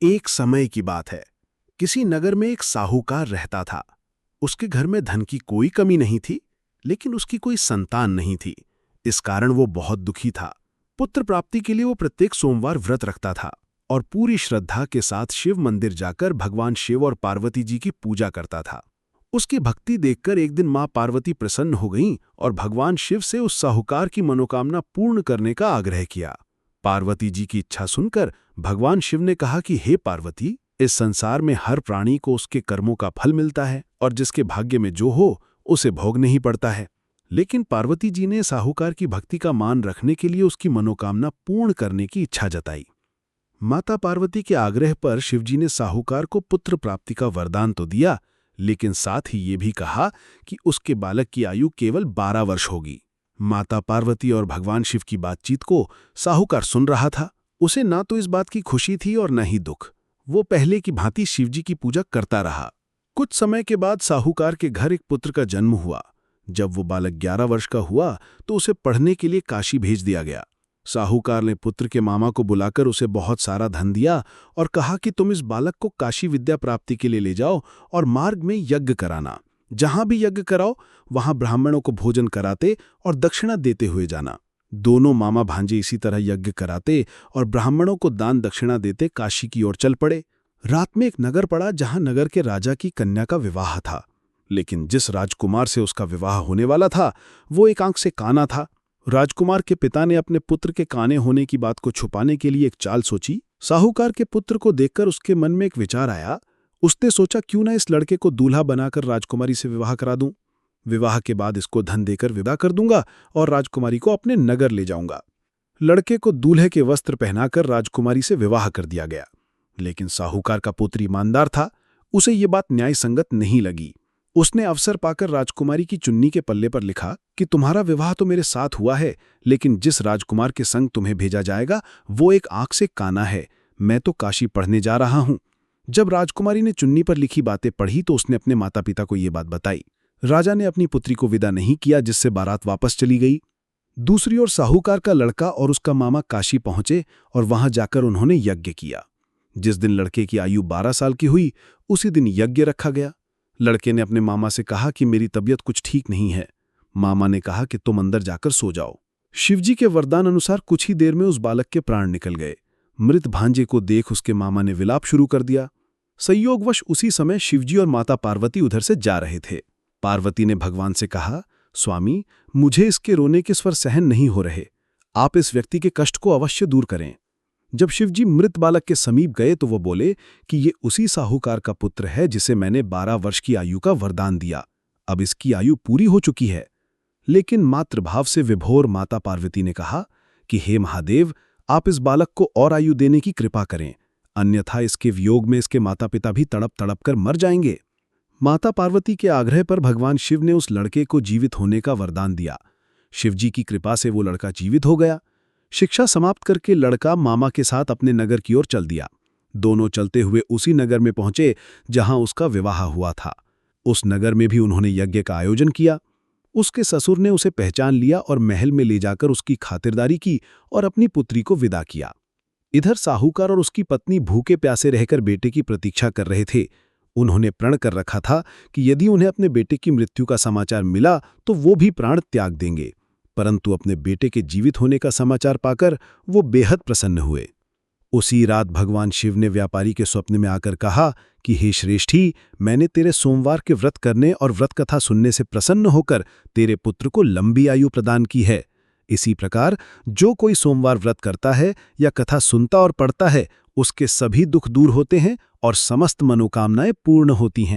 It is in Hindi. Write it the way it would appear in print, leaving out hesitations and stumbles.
एक समय की बात है। किसी नगर में एक साहूकार रहता था। उसके घर में धन की कोई कमी नहीं थी, लेकिन उसकी कोई संतान नहीं थी। इस कारण वो बहुत दुखी था। पुत्र प्राप्ति के लिए वो प्रत्येक सोमवार व्रत रखता था और पूरी श्रद्धा के साथ शिव मंदिर जाकर भगवान शिव और पार्वती जी की पूजा करता था। उसकी भक्ति देखकर एक दिन मां पार्वती प्रसन्न हो गईं और भगवान शिव से उस साहूकार की मनोकामना पूर्ण करने का आग्रह किया। पार्वती जी की इच्छा सुनकर भगवान शिव ने कहा कि हे पार्वती, इस संसार में हर प्राणी को उसके कर्मों का फल मिलता है और जिसके भाग्य में जो हो उसे भोगना ही पड़ता है। लेकिन पार्वती जी ने साहूकार की भक्ति का मान रखने के लिए उसकी मनोकामना पूर्ण करने की इच्छा जताई। माता पार्वती के आग्रह पर शिवजी ने साहूकार को पुत्र प्राप्ति का वरदान तो दिया, लेकिन साथ ही ये भी कहा कि उसके बालक की आयु केवल 12 वर्ष होगी। माता पार्वती और भगवान शिव की बातचीत को साहूकार सुन रहा था। उसे ना तो इस बात की खुशी थी और न ही दुख। वो पहले की भांति शिवजी की पूजा करता रहा। कुछ समय के बाद साहूकार के घर एक पुत्र का जन्म हुआ। जब वो बालक 11 वर्ष का हुआ तो उसे पढ़ने के लिए काशी भेज दिया गया। साहूकार ने पुत्र के मामा को बुलाकर उसे बहुत सारा धन दिया और कहा कि तुम इस बालक को काशी विद्या प्राप्ति के लिए ले जाओ और मार्ग में यज्ञ कराना। जहां भी यज्ञ कराओ वहां ब्राह्मणों को भोजन कराते और दक्षिणा देते हुए जाना। दोनों मामा भांजे इसी तरह यज्ञ कराते और ब्राह्मणों को दान दक्षिणा देते काशी की ओर चल पड़े। रात में एक नगर पड़ा जहां नगर के राजा की कन्या का विवाह था, लेकिन जिस राजकुमार से उसका विवाह होने वाला था वो एक आंख से काना था। राजकुमार के पिता ने अपने पुत्र के काने होने की बात को छुपाने के लिए एक चाल सोची। साहूकार के पुत्र को देखकर उसके मन में एक विचार आया। उसने सोचा क्यों ना इस लड़के को दूल्हा बनाकर राजकुमारी से विवाह करा दूं। विवाह के बाद इसको धन देकर विदा कर दूंगा और राजकुमारी को अपने नगर ले जाऊंगा। लड़के को दूल्हे के वस्त्र पहनाकर राजकुमारी से विवाह कर दिया गया, लेकिन साहूकार का पुत्र ईमानदार था। उसे ये बात न्याय संगत नहीं लगी। उसने अवसर पाकर राजकुमारी की चुन्नी के पल्ले पर लिखा कि तुम्हारा विवाह तो मेरे साथ हुआ है, लेकिन जिस राजकुमार के संग तुम्हें भेजा जाएगा वो एक आंख से काना है। मैं तो काशी पढ़ने जा रहा हूं। जब राजकुमारी ने चुन्नी पर लिखी बातें पढ़ी तो उसने अपने माता पिता को ये बात बताई। राजा ने अपनी पुत्री को विदा नहीं किया, जिससे बारात वापस चली गई। दूसरी ओर साहूकार का लड़का और उसका मामा काशी पहुंचे और वहां जाकर उन्होंने यज्ञ किया। जिस दिन लड़के की आयु 12 साल की हुई उसी दिन यज्ञ रखा गया। लड़के ने अपने मामा से कहा कि मेरी तबीयत कुछ ठीक नहीं है। मामा ने कहा कि तुम अंदर जाकर सो जाओ। शिवजी के वरदान अनुसार कुछ ही देर में उस बालक के प्राण निकल गए। मृत भांजे को देख उसके मामा ने विलाप शुरू कर दिया। संयोगवश उसी समय शिवजी और माता पार्वती उधर से जा रहे थे। पार्वती ने भगवान से कहा, स्वामी, मुझे इसके रोने के स्वर सहन नहीं हो रहे। आप इस व्यक्ति के कष्ट को अवश्य दूर करें। जब शिवजी मृत बालक के समीप गए तो वो बोले कि ये उसी साहूकार का पुत्र है जिसे मैंने 12 वर्ष की आयु का वरदान दिया। अब इसकी आयु पूरी हो चुकी है। लेकिन मातृभाव से विभोर माता पार्वती ने कहा कि हे महादेव, आप इस बालक को और आयु देने की कृपा करें, अन्यथा इसके वियोग में इसके माता पिता भी तड़प तड़प कर मर जाएंगे। माता पार्वती के आग्रह पर भगवान शिव ने उस लड़के को जीवित होने का वरदान दिया। शिवजी की कृपा से वो लड़का जीवित हो गया। शिक्षा समाप्त करके लड़का मामा के साथ अपने नगर की ओर चल दिया। दोनों चलते हुए उसी नगर में पहुंचे जहां उसका विवाह हुआ था। उस नगर में भी उन्होंने यज्ञ का आयोजन किया। उसके ससुर ने उसे पहचान लिया और महल में ले जाकर उसकी खातिरदारी की और अपनी पुत्री को विदा किया। इधर साहूकार और उसकी पत्नी भूखे प्यासे रहकर बेटे की प्रतीक्षा कर रहे थे। उन्होंने प्रण कर रखा था कि यदि उन्हें अपने बेटे की मृत्यु का समाचार मिला तो वो भी प्राण त्याग देंगे, परंतु अपने बेटे के जीवित होने का समाचार पाकर वो बेहद प्रसन्न हुए। उसी रात भगवान शिव ने व्यापारी के स्वप्न में आकर कहा कि हे श्रेष्ठी, मैंने तेरे सोमवार के व्रत करने और व्रत कथा सुनने से प्रसन्न होकर तेरे पुत्र को लंबी आयु प्रदान की है। इसी प्रकार जो कोई सोमवार व्रत करता है या कथा सुनता और पढ़ता है उसके सभी दुख दूर होते हैं और समस्त मनोकामनाएं पूर्ण होती हैं।